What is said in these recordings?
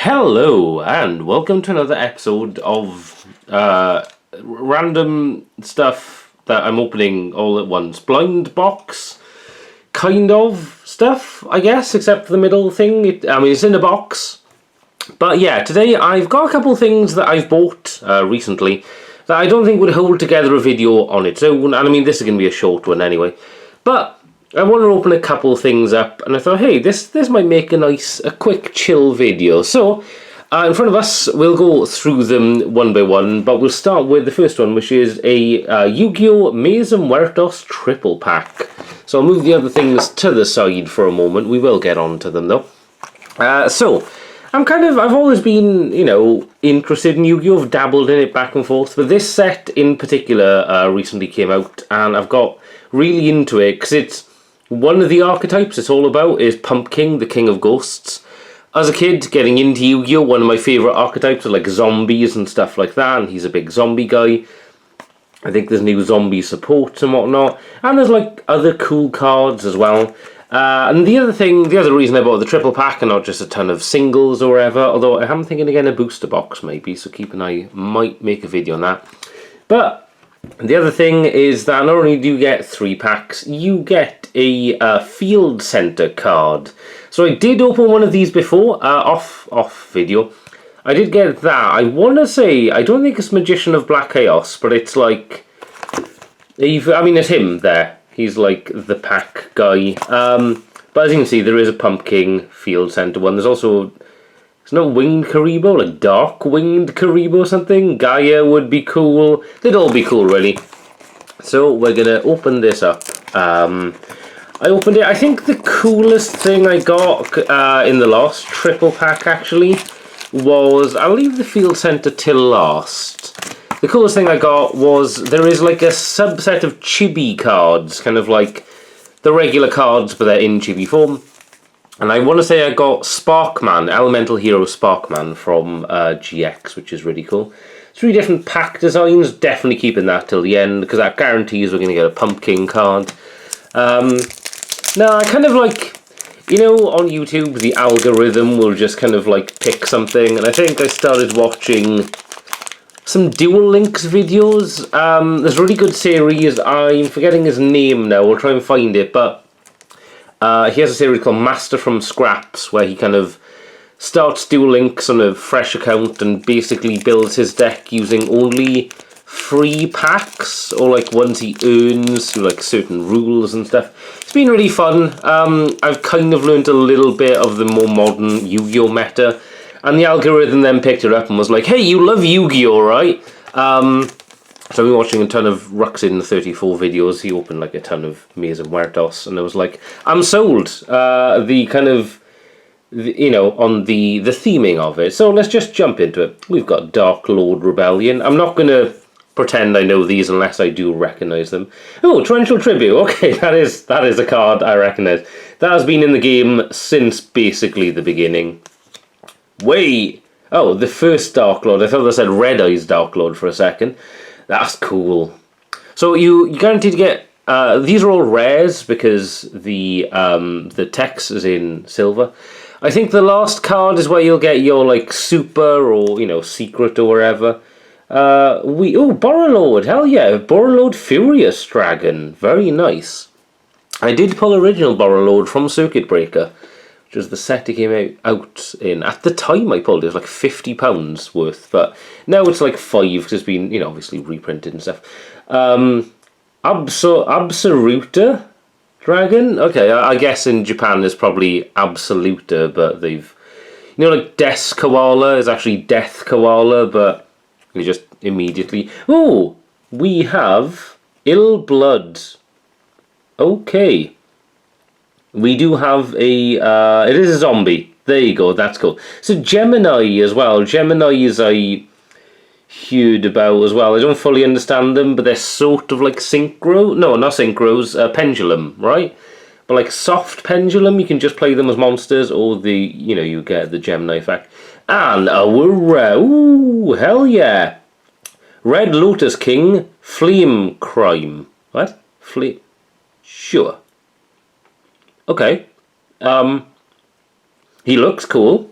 Hello, and welcome to another episode of random stuff that I'm opening all at once. Blind box kind of stuff, I guess, except for the middle thing. It's in a box. But yeah, today I've got a couple things that I've bought recently that I don't think would hold together a video on its own. And I mean, this is going to be a short one anyway. But I want to open a couple things up, and I thought, hey, this might make a quick chill video. So, in front of us, we'll go through them one by one, but we'll start with the first one, which is a Yu-Gi-Oh! Maze and Muertos triple pack. So I'll move the other things to the side for a moment. We will get on to them, though. I've always been, interested in Yu-Gi-Oh! I've dabbled in it back and forth, but this set in particular recently came out, and I've got really into it, because it's one of the archetypes it's all about is Pumpkin, the King of Ghosts. As a kid, getting into Yu-Gi-Oh! One of my favourite archetypes are like zombies and stuff like that, and he's a big zombie guy. I think there's new zombie support and whatnot, and there's like other cool cards as well. And the other reason I bought the triple pack and not just a ton of singles or whatever, although I am thinking again a booster box maybe, so keep an eye, might make a video on that. But the other thing is that not only do you get 3 packs, you get a Field Center card. So I did open one of these before, off video. I did get that. I want to say, I don't think it's Magician of Black Chaos, but it's like, it's him there. He's like the pack guy. But as you can see, there is a Pumpkin Field Center one. There's also, it's not Winged Karibo, like Dark Winged Karibo or something. Gaia would be cool. They'd all be cool, really. So we're going to open this up. I opened it. I think the coolest thing I got in the last triple pack, actually, was, I'll leave the Field Center till last. The coolest thing I got was, there is like a subset of chibi cards, kind of like the regular cards, but they're in chibi form. And I want to say I got Sparkman, Elemental Hero Sparkman from GX, which is really cool. 3 different pack designs, definitely keeping that till the end, because that guarantees we're going to get a Pumpkin card. Now, I kind of like, on YouTube, the algorithm will just kind of like pick something, and I think I started watching some Duel Links videos. There's a really good series, I'm forgetting his name now, we'll try and find it, but he has a series called Master from Scraps, where he kind of starts Duel Links on a fresh account and basically builds his deck using only free packs, or like ones he earns through like certain rules and stuff. It's been really fun. I've kind of learned a little bit of the more modern Yu-Gi-Oh! Meta, and the algorithm then picked it up and was like, hey, you love Yu-Gi-Oh!, right? So I've been watching a ton of Ruxin34 videos. He opened like a ton of Maze and Muertos, and I was like, I'm sold. On the theming of it. So let's just jump into it. We've got Dark Lord Rebellion. I'm not going to pretend I know these unless I do recognise them. Oh, Torrential Tribute. Okay, that is a card I recognise. That has been in the game since basically the beginning. Wait. Oh, the first Dark Lord. I thought they said Red Eyes Dark Lord for a second. That's cool. So you guaranteed to get these are all rares because the text is in silver. I think the last card is where you'll get your like super or secret or whatever. Borrelord, hell yeah, Borrelord Furious Dragon, very nice. I did pull original Borrelord from Circuit Breaker, which was the set it came out in. At the time I pulled it, was like £50 worth, but now it's like 5 because it's been obviously reprinted and stuff. Absoluta Dragon? Okay, I guess in Japan there's probably Absoluta, but they've... like Death Koala is actually Death Koala, but they just immediately... Oh! We have Ill Blood. Okay. We do have a... it is a zombie. There you go, that's cool. So Gemini as well. Gemini is I heard about as well. I don't fully understand them, but they're sort of like synchro. No, not synchros. Pendulum, right? But like soft pendulum, you can just play them as monsters, or you get the Gemini effect. And ooh, hell yeah! Red Lotus King, Flame Crime. What? Sure. Okay. He looks cool.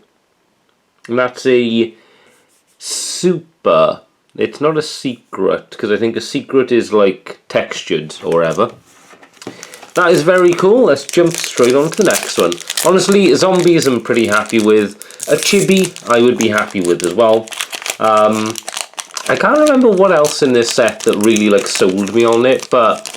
And that's a super. It's not a secret, because I think a secret is like textured or whatever. That is very cool. Let's jump straight on to the next one. Honestly, zombies I'm pretty happy with. A chibi I would be happy with as well. I can't remember what else in this set that really like sold me on it, but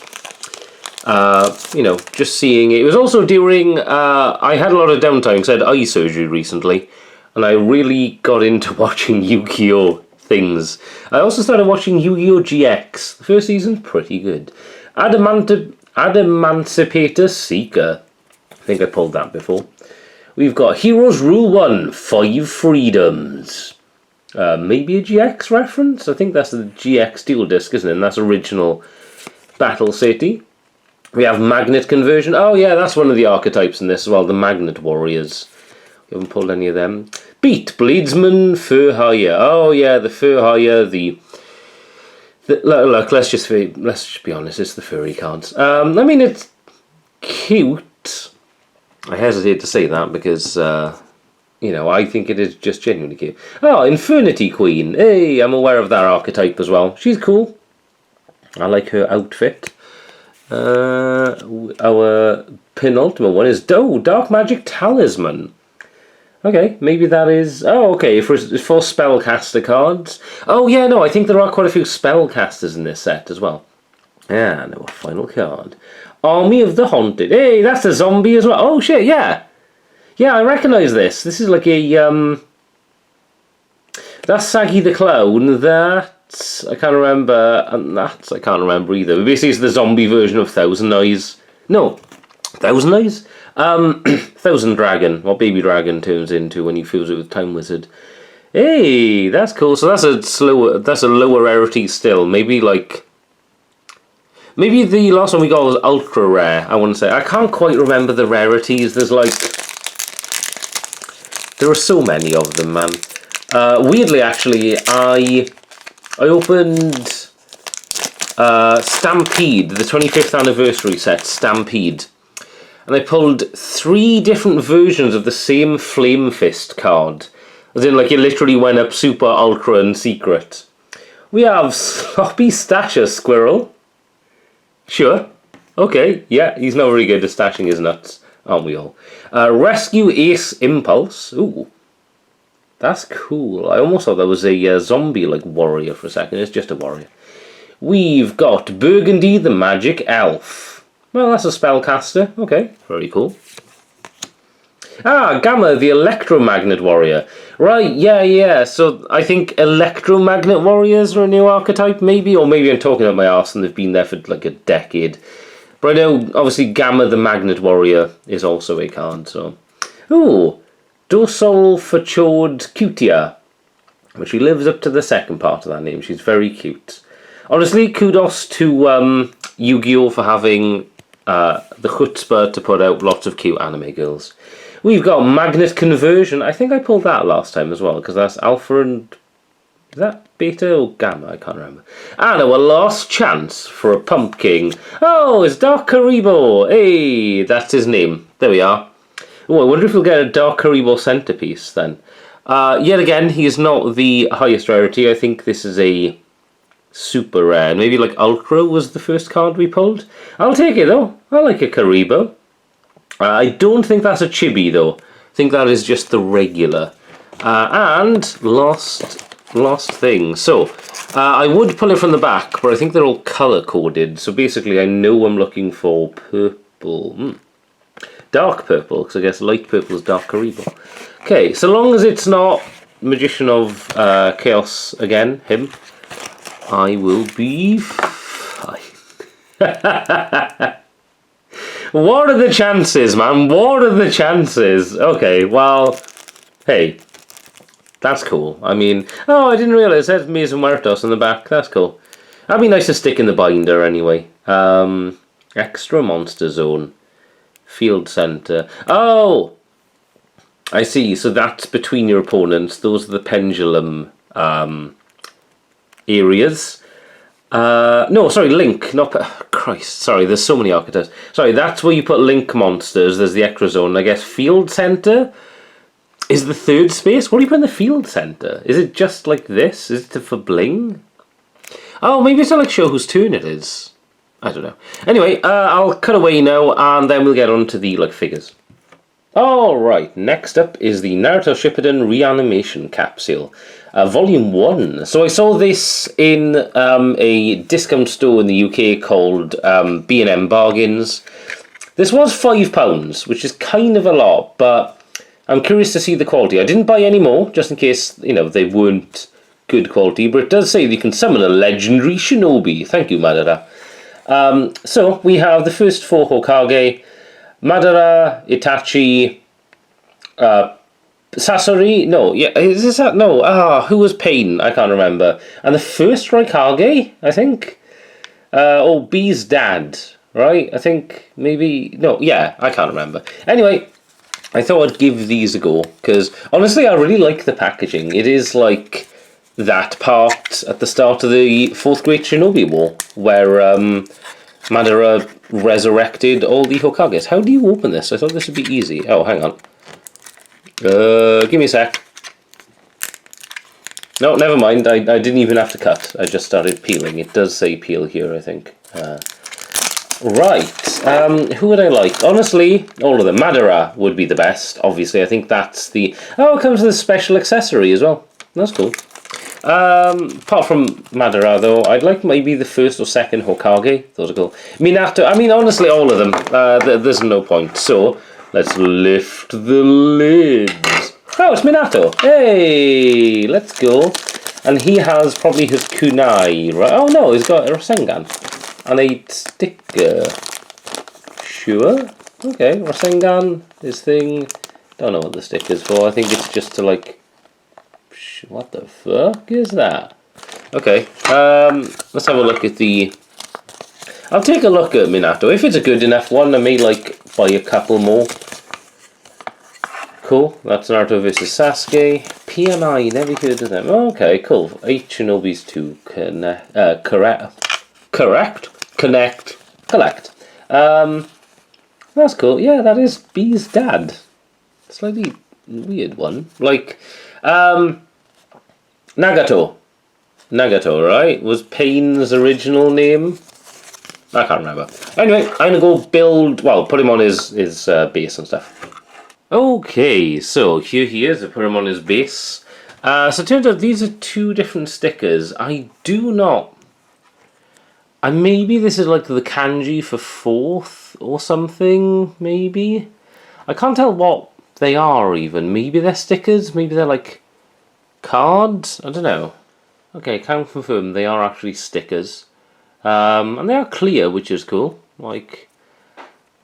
you know, just seeing it. It was also during I had a lot of downtime because I had eye surgery recently, and I really got into watching Yu-Gi-Oh! Things. I also started watching Yu-Gi-Oh! GX. The first season's pretty good. Emancipator Seeker. I think I pulled that before. We've got Heroes Rule 1, 5 Freedoms. Maybe a GX reference? I think that's the GX Dual Disc, isn't it? And that's original Battle City. We have Magnet Conversion. Oh yeah, that's one of the archetypes in this as well, the Magnet Warriors. We haven't pulled any of them. Beat, Bladesman, Fur Hire. Oh yeah, the Fur Hire, look, let's just be honest, it's the furry cards. I mean, it's cute. I hesitate to say that because, you know, I think it is just genuinely cute. Oh, Infernity Queen. Hey, I'm aware of that archetype as well. She's cool. I like her outfit. Our penultimate one is Dark Magic Talisman. Okay, maybe that is... Oh, okay, for spellcaster cards. Oh, yeah, no, I think there are quite a few spellcasters in this set as well. And our final card. Army of the Haunted. Hey, that's a zombie as well. Oh, shit, yeah. Yeah, I recognise this. This is like a... That's Saggy the Clown. That's... I can't remember. And that's... I can't remember either. Basically, it's the zombie version of Thousand Eyes. No. Thousand Eyes? Thousand Dragon, what Baby Dragon turns into when you fuse it with Time Wizard. Hey, that's cool. So that's a lower rarity still. Maybe the last one we got was ultra rare, I want to say. I can't quite remember the rarities. There are so many of them, man. Weirdly, actually, I opened Stampede, the 25th anniversary set, Stampede. And I pulled 3 different versions of the same Flame Fist card. As in, like, it literally went up super, ultra, and secret. We have Sloppy Stasher Squirrel. Sure. Okay, yeah, he's not very good at stashing his nuts, aren't we all? Rescue Ace Impulse. Ooh. That's cool. I almost thought that was a zombie, like, warrior for a second. It's just a warrior. We've got Burgundy the Magic Elf. Well, that's a spellcaster. Okay, very cool. Ah, Gamma, the Electromagnet Warrior. Right, yeah. So I think Electromagnet Warriors are a new archetype, maybe? Or maybe I'm talking out my arse and they've been there for like a decade. But I know, obviously, Gamma, the Magnet Warrior is also a card, so... Ooh, Dorsal Fachord Cutia. But she lives up to the second part of that name. She's very cute. Honestly, kudos to Yu-Gi-Oh! For having... the chutzpah to put out lots of cute anime girls. We've got Magnet Conversion. I think I pulled that last time as well, because that's Alpha and... Is that Beta or Gamma? I can't remember. And our last chance for a pumpkin. Oh, it's Dark Karibo. Hey, that's his name. There we are. Oh, I wonder if we'll get a Dark Karibo centerpiece then. Yet again, he is not the highest rarity. I think this is a... super rare. Maybe like Ultra was the first card we pulled. I'll take it though. I like a Karibo. I don't think that's a chibi though. I think that is just the regular. And last thing. So I would pull it from the back, but I think they're all color coded. So basically, I know I'm looking for purple, dark purple, because I guess light purple is Dark Karibo. Okay, so long as it's not Magician of Chaos again, him. I will be fine. What are the chances, man? What are the chances? Okay, well, hey, that's cool. I mean, oh, I didn't realise it says Mies and Muertos on the back. That's cool. That'd be nice to stick in the binder anyway. Extra Monster Zone. Field Center. Oh! I see. So that's between your opponents. Those are the pendulum areas. No, sorry, Link, not... Christ, sorry, there's so many archetypes. Sorry, that's where you put Link monsters. There's the extra zone, I guess. Field Center? is the third space? What do you put in the field centre? Is it just like this? Is it for bling? Oh, maybe it's to like show whose turn it is. I don't know. Anyway, I'll cut away now, and then we'll get on to the like figures. Alright, next up is the Naruto Shippuden Reanimation Capsule. Volume 1. So I saw this in a discount store in the UK called B&M Bargains. This was £5, which is kind of a lot, but I'm curious to see the quality. I didn't buy any more, just in case, you know, they weren't good quality, but it does say that you can summon a legendary shinobi. Thank you, Madara. So we have the first 4 Hokage: Madara, Itachi, Sasori. No, yeah, is this that? No, who was Pain? I can't remember. And the first Raikage, I think. B's dad, right? I think maybe. No, yeah, I can't remember. Anyway, I thought I'd give these a go because honestly, I really like the packaging. It is like that part at the start of the 4th Great Shinobi War where Madara resurrected all the Hokages. How do you open this? I thought this would be easy. Oh, hang on. Give me a sec. No, never mind. I didn't even have to cut. I just started peeling. It does say peel here, I think. Right. Who would I like? Honestly, all of them. Madara would be the best. Obviously, I think that's the... Oh, it comes with a special accessory as well. That's cool. Apart from Madara, though, I'd like maybe the 1st or 2nd Hokage. Those are cool. Minato, I mean, honestly, all of them. There's no point. So, let's lift the lids. Oh, it's Minato. Hey, let's go. And he has probably his kunai, right? Oh, no, he's got a Rasengan. And a sticker. Sure. Okay, Rasengan, his thing. Don't know what the sticker's for. I think it's just to, like... What the fuck is that? Okay, let's have a look at the... I'll take a look at Minato. If it's a good enough one, I may, like, buy a couple more. Cool, that's Naruto vs Sasuke. PMI, never heard of them. Okay, cool. 8 Shinobis to collect. That's cool. Yeah, that is B's dad. Slightly weird one. Like, Nagato, right? Was Pain's original name? I can't remember. Anyway, I'm gonna go build. Well, put him on his base and stuff. Okay, so here he is. I put him on his base. So it turns out these are 2 different stickers. I do not. And maybe this is like the kanji for 4th or something. Maybe I can't tell what they are even. Maybe they're stickers. Maybe they're like cards? I don't know. Okay, can confirm they are actually stickers. And they are clear, which is cool. Like,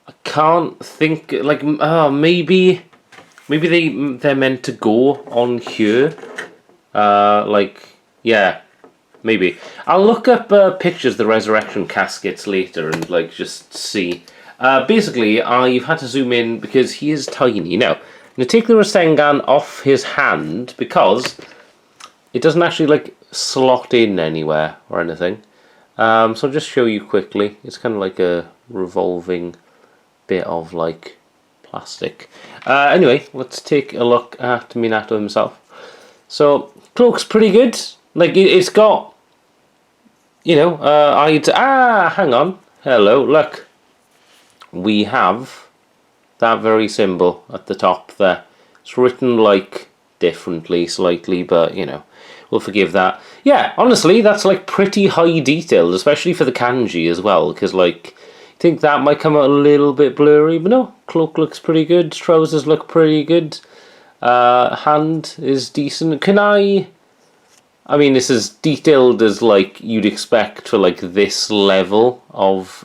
I can't think, like, maybe they're meant to go on here. Like, yeah, maybe. I'll look up pictures of the resurrection caskets later and, like, just see. Basically, I've had to zoom in because he is tiny. Now, I'm going to take the Rasengan off his hand because it doesn't actually like slot in anywhere or anything. So I'll just show you quickly. It's kind of like a revolving bit of like plastic. Anyway, let's take a look at Minato himself. So cloak's pretty good. Like it's got, you know, hang on. Hello, look. We have that very symbol at the top there. It's written like differently slightly, but you know, we'll forgive that. Yeah, honestly, that's like pretty high detail, especially for the kanji as well, because like I think that might come out a little bit blurry, but no, cloak looks pretty good, trousers look pretty good, hand is decent. Kunai, I mean, this is detailed as like you'd expect for like this level of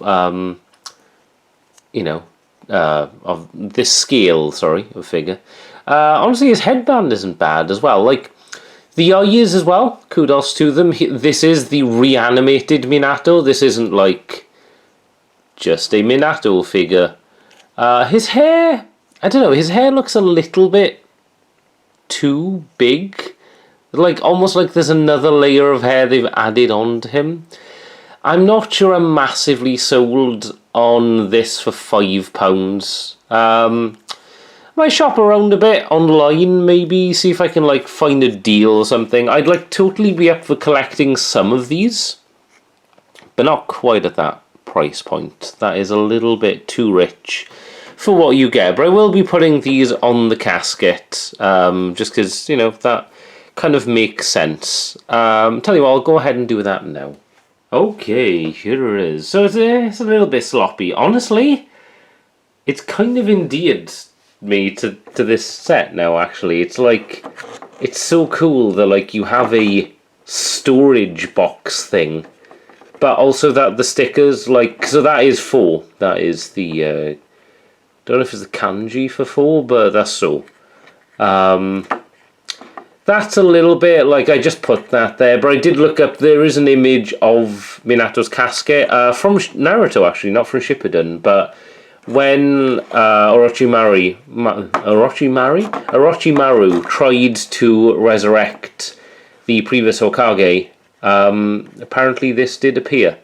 you know, of this scale, of figure. Honestly, his headband isn't bad as well. Like, the eyes as well, kudos to them. This is the reanimated Minato. This isn't, like, just a Minato figure. His hair, I don't know, his hair looks a little bit too big. Like, almost like there's another layer of hair they've added on to him. I'm not sure I'm massively sold on this for £5. might shop around a bit online, maybe see if I can like find a deal or something. I'd like totally be up for collecting some of these, but not quite at that price point. That is a little bit too rich for what you get. But I will be putting these on the casket, just because, you know, that kind of makes sense. Tell you what, I'll go ahead and do that now. Okay, here it is. So it's a little bit sloppy. Honestly, it's kind of endeared me to this set now, actually. It's like, it's so cool that like you have a storage box thing, but also that the stickers, like, so that is 4. That is the, don't know if it's the kanji for 4, but that's so. That's a little bit, like, I just put that there, but I did look up, there is an image of Minato's casket, from Naruto actually, not from Shippuden, but when Orochimaru tried to resurrect the previous Hokage, apparently this did appear.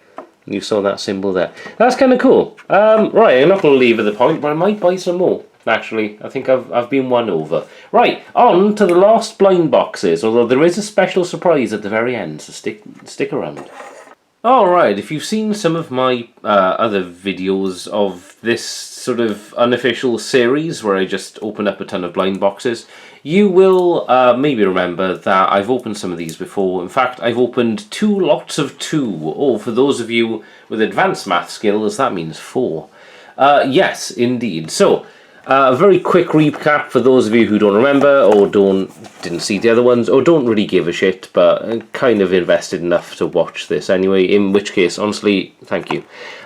You saw that symbol there. That's kind of cool. Right, I'm not going to leave at the point, but I might buy some more. Actually, I think I've been won over. Right, on to the last blind boxes, although there is a special surprise at the very end, so stick around. Alright, if you've seen some of my other videos of this sort of unofficial series where I just open up a ton of blind boxes, you will maybe remember that I've opened some of these before. In fact, I've opened 2 lots of 2. Oh, for those of you with advanced math skills, that means 4. Yes, indeed. So, a very quick recap for those of you who don't remember or didn't see the other ones or don't really give a shit but kind of invested enough to watch this anyway, in which case, honestly, thank you.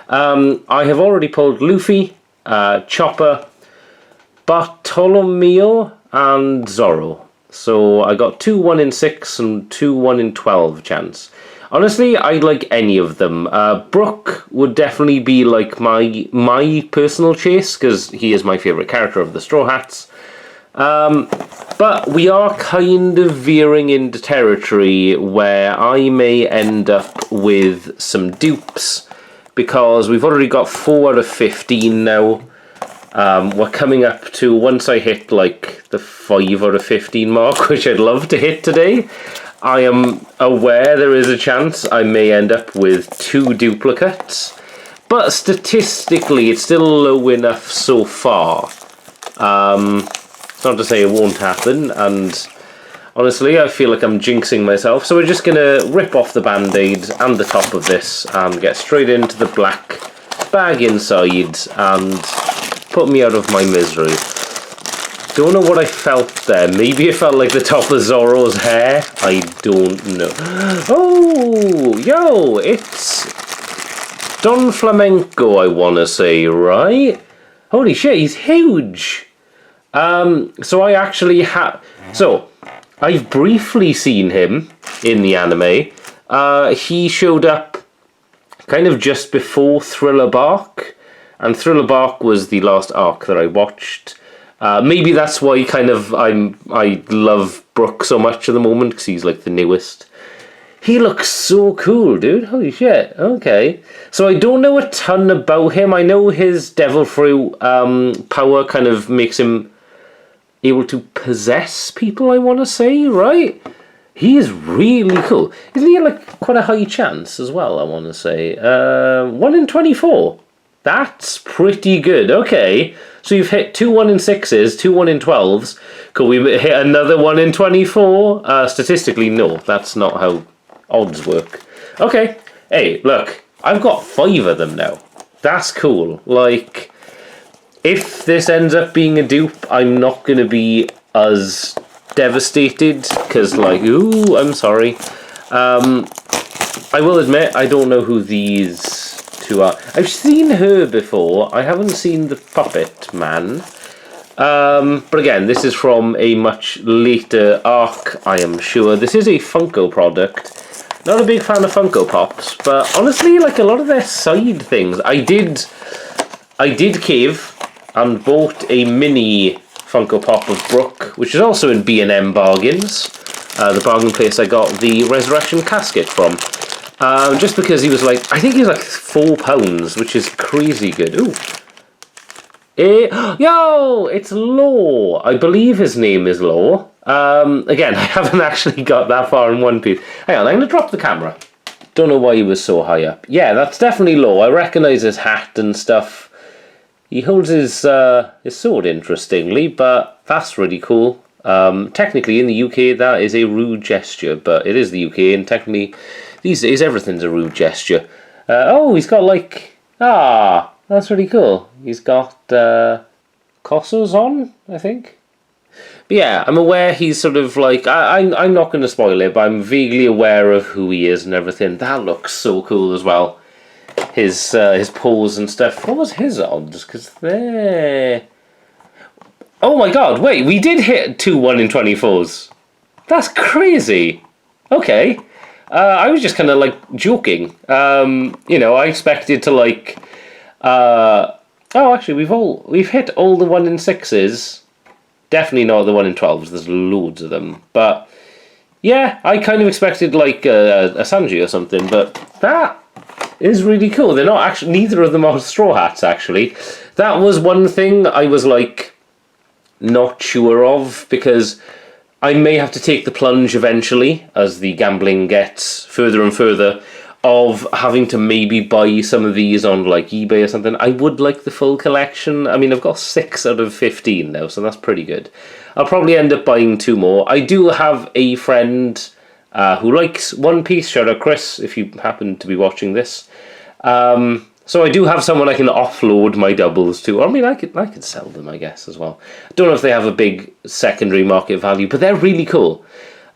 I have already pulled Luffy, Chopper, Bartolomeo and Zoro. So I got 2 1 in 6 and 2 1 in 12 chance. Honestly, I'd like any of them. Brook would definitely be like my personal chase, because he is my favourite character of the Straw Hats. But we are kind of veering into territory where I may end up with some dupes, because we've already got 4 out of 15 now. We're coming up to, once I hit like the 5 out of 15 mark, which I'd love to hit today, I am aware there is a chance I may end up with 2 duplicates, but statistically it's still low enough so far. It's not to say it won't happen, and honestly I feel like I'm jinxing myself, so we're just going to rip off the band-aid and the top of this and get straight into the black bag inside and put me out of my misery. Don't know what I felt there. Maybe it felt like the top of Zoro's hair. I don't know. Oh, yo, it's Don Flamenco, I want to say, right? Holy shit, he's huge. So I actually have... So, I've briefly seen him in the anime. He showed up kind of just before Thriller Bark. And Thriller Bark was the last arc that I watched. Maybe that's why kind of I love Brook so much at the moment, because he's like the newest. He looks so cool, dude. Holy shit. Okay. So I don't know a ton about him. I know his Devil Fruit power kind of makes him able to possess people, I want to say, right? He is really cool. Isn't he like quite a high chance as well, I want to say? 1 in 24. That's pretty good. Okay. So you've hit 2 1 in 6s, 2 1 in 12s. Could we hit another 1 in 24? Statistically, no. That's not how odds work. Okay. Hey, look. I've got 5 of them now. That's cool. Like, if this ends up being a dupe, I'm not going to be as devastated. Because, like, ooh, I'm sorry. I will admit, I don't know who these... I've seen her before. I haven't seen the Puppet Man. But again, this is from a much later arc, I am sure. This is a Funko product. Not a big fan of Funko Pops, but honestly, like a lot of their side things. I did cave and bought a mini Funko Pop of Brook, which is also in B&M Bargains. The bargain place I got the Resurrection Casket from. Just because he was like, I think he was like £4, which is crazy good. Ooh. Yo, it's Law. I believe his name is Law. Again, I haven't actually got that far in One Piece. Hang on, I'm going to drop the camera. Don't know why he was so high up. Yeah, that's definitely Law. I recognise his hat and stuff. He holds his sword interestingly, but that's really cool. Technically, in the UK, that is a rude gesture, but it is the UK, and technically, these days, everything's a rude gesture. He's got like... that's really cool. He's got Cossos on, I think. But yeah, I'm aware he's sort of like... I'm not going to spoil it, but I'm vaguely aware of who he is and everything. That looks so cool as well. His pose and stuff. What was his odds? Because they're... Oh my god, wait, we did hit 2 1 in 24s. That's crazy. Okay. I was just kind of like joking. I expected to like... actually, we've hit all the 1 in 6s. Definitely not the 1 in 12s. There's loads of them. But yeah, I kind of expected like a Sanji or something. But that is really cool. They're not actually... Neither of them are straw hats, actually. That was one thing I was like not sure of, because I may have to take the plunge eventually, as the gambling gets further and further, of having to maybe buy some of these on like eBay or something. I would like the full collection. I mean, I've got 6 out of 15 now, so that's pretty good. I'll probably end up buying 2 more. I do have a friend who likes One Piece. Shout out Chris, if you happen to be watching this. So I do have someone I can offload my doubles to. I mean, I could sell them, I guess, as well. I don't know if they have a big secondary market value, but they're really cool.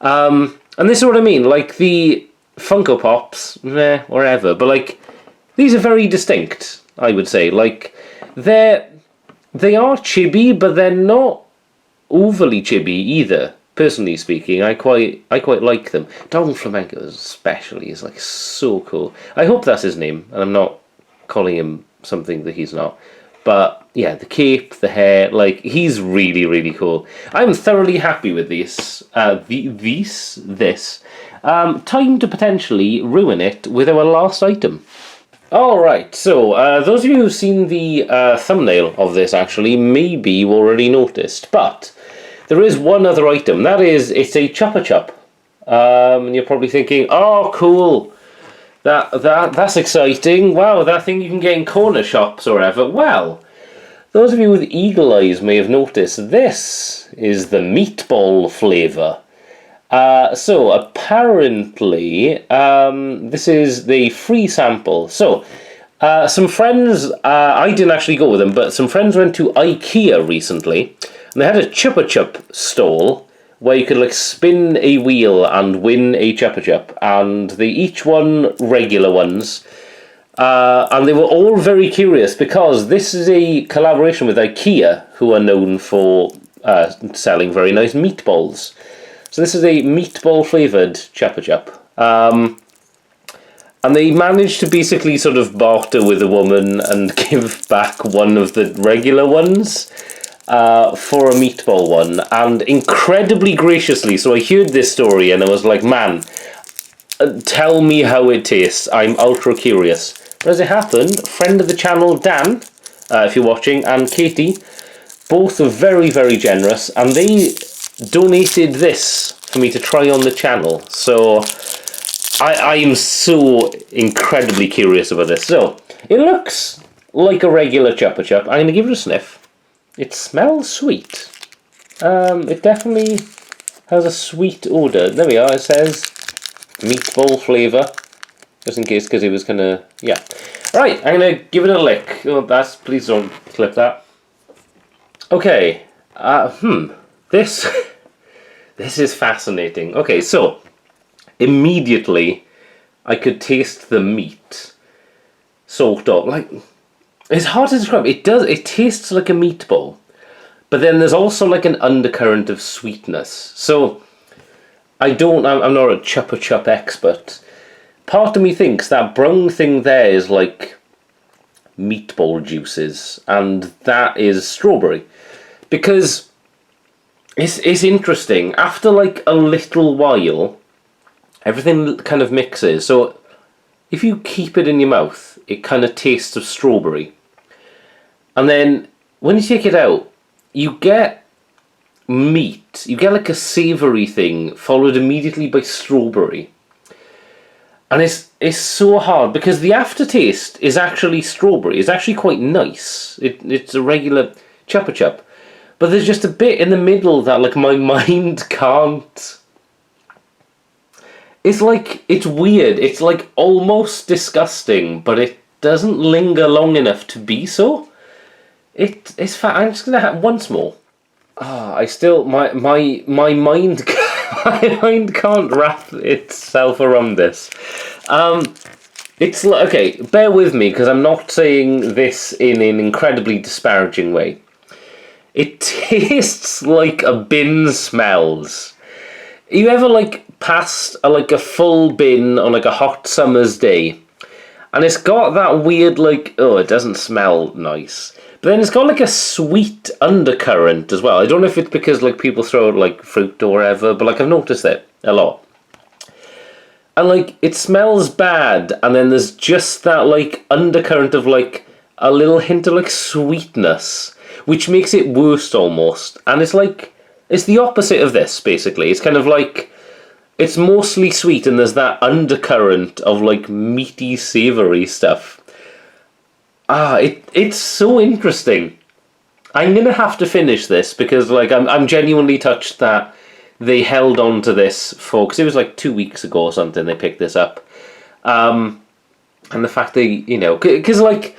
And this is what I mean. Like, the Funko Pops, whatever. But, like, these are very distinct, I would say. Like, they are chibi, but they're not overly chibi either. Personally speaking, I quite like them. Don Flamenco especially is, like, so cool. I hope that's his name, and I'm not calling him something that he's not. But yeah, the cape, the hair, like, he's really, really cool. I'm thoroughly happy with this. Time to potentially ruin it with our last item. Alright, so those of you who've seen the thumbnail of this, actually, maybe you already noticed, but there is one other item. That is, it's a Chupa-Chup. And you're probably thinking, oh, cool. That's exciting. Wow, that thing you can get in corner shops or whatever. Well, those of you with eagle eyes may have noticed this is the Meatball flavour. So apparently, this is the free sample. So, some friends, I didn't actually go with them, but some friends went to IKEA recently, and they had a Chupa-Chup stall where you could like spin a wheel and win a Chupa-Chup, and they each won regular ones. And they were all very curious because this is a collaboration with IKEA, who are known for selling very nice meatballs. So this is a meatball flavoured Chupa-Chup. And they managed to basically sort of barter with a woman and give back one of the regular ones for a meatball one. And incredibly graciously, so I heard this story and I was like, man, tell me how it tastes. I'm ultra curious. But as it happened, friend of the channel, Dan, if you're watching, and Katie, both were very, very generous, and they donated this for me to try on the channel. So I am so incredibly curious about this. So it looks like a regular Chupa-Chup. I'm going to give it a sniff. It smells sweet. It definitely has a sweet odour. There we are. It says meatball flavour. Just in case, because it was gonna, yeah. Right, I'm gonna give it a lick. Oh, please don't clip that. Okay. This is fascinating. Okay, so immediately I could taste the meat. Sort of, like, it's hard to describe. It tastes like a meatball, but then there's also like an undercurrent of sweetness. So I'm not a Chupa-Chup expert. Part of me thinks that brown thing there is like meatball juices, and that is strawberry. Because it's interesting. After like a little while, everything kind of mixes. So if you keep it in your mouth, it kind of tastes of strawberry. And then when you take it out, you get meat. You get like a savoury thing followed immediately by strawberry. And it's so hard because the aftertaste is actually strawberry. It's actually quite nice. It's a regular Chupa-Chup. But there's just a bit in the middle that like my mind can't. It's like, it's weird. It's like almost disgusting, but it doesn't linger long enough to be so. It's fat. I'm just gonna have once more. I still my mind my mind can't wrap itself around this. It's like, okay, bear with me because I'm not saying this in an incredibly disparaging way. It tastes like a bin smells. You ever like passed a full bin on like a hot summer's day, and it's got that weird like, oh, it doesn't smell nice. But then it's got like a sweet undercurrent as well. I don't know if it's because like people throw out like fruit or whatever, but like I've noticed it a lot. And like it smells bad, and then there's just that like undercurrent of like a little hint of like sweetness, which makes it worse almost. And it's like it's the opposite of this basically. It's kind of like it's mostly sweet, and there's that undercurrent of like meaty, savoury stuff. It's so interesting. I'm gonna have to finish this because like I'm genuinely touched that they held on to this for, because it was like 2 weeks ago or something they picked this up, and the fact they, you know, because like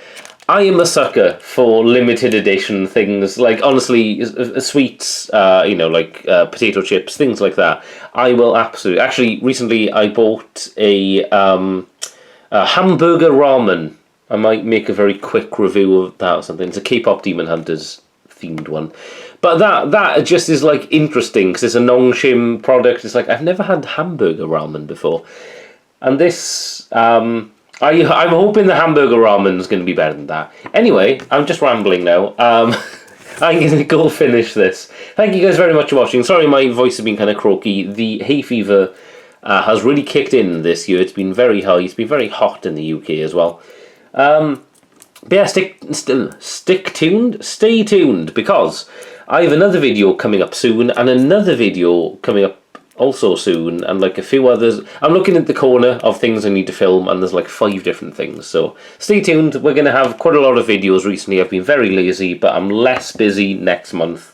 I am a sucker for limited edition things, like honestly sweets, you know, like potato chips, things like that. I will absolutely. Actually, recently I bought a hamburger ramen. I might make a very quick review of that or something. It's a K-pop Demon Hunters themed one. But that just is like interesting because it's a Nongshim product. It's like I've never had hamburger ramen before. And this, I'm hoping the hamburger ramen is going to be better than that. Anyway, I'm just rambling now. I'm going to go finish this. Thank you guys very much for watching. Sorry my voice has been kind of croaky. The hay fever has really kicked in this year. It's been very high. It's been very hot in the UK as well. But yeah, stay tuned, because I have another video coming up soon, and another video coming up also soon, and like a few others. I'm looking at the corner of things I need to film, and there's like 5 different things, so stay tuned. We're going to have quite a lot of videos recently. I've been very lazy, but I'm less busy next month,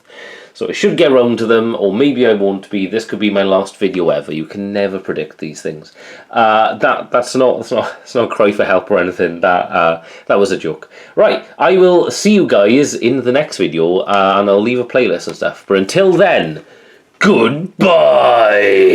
so I should get around to them, or maybe I won't be. This could be my last video ever. You can never predict these things. That's not a cry for help or anything. That was a joke. Right, I will see you guys in the next video, and I'll leave a playlist and stuff. But until then, goodbye.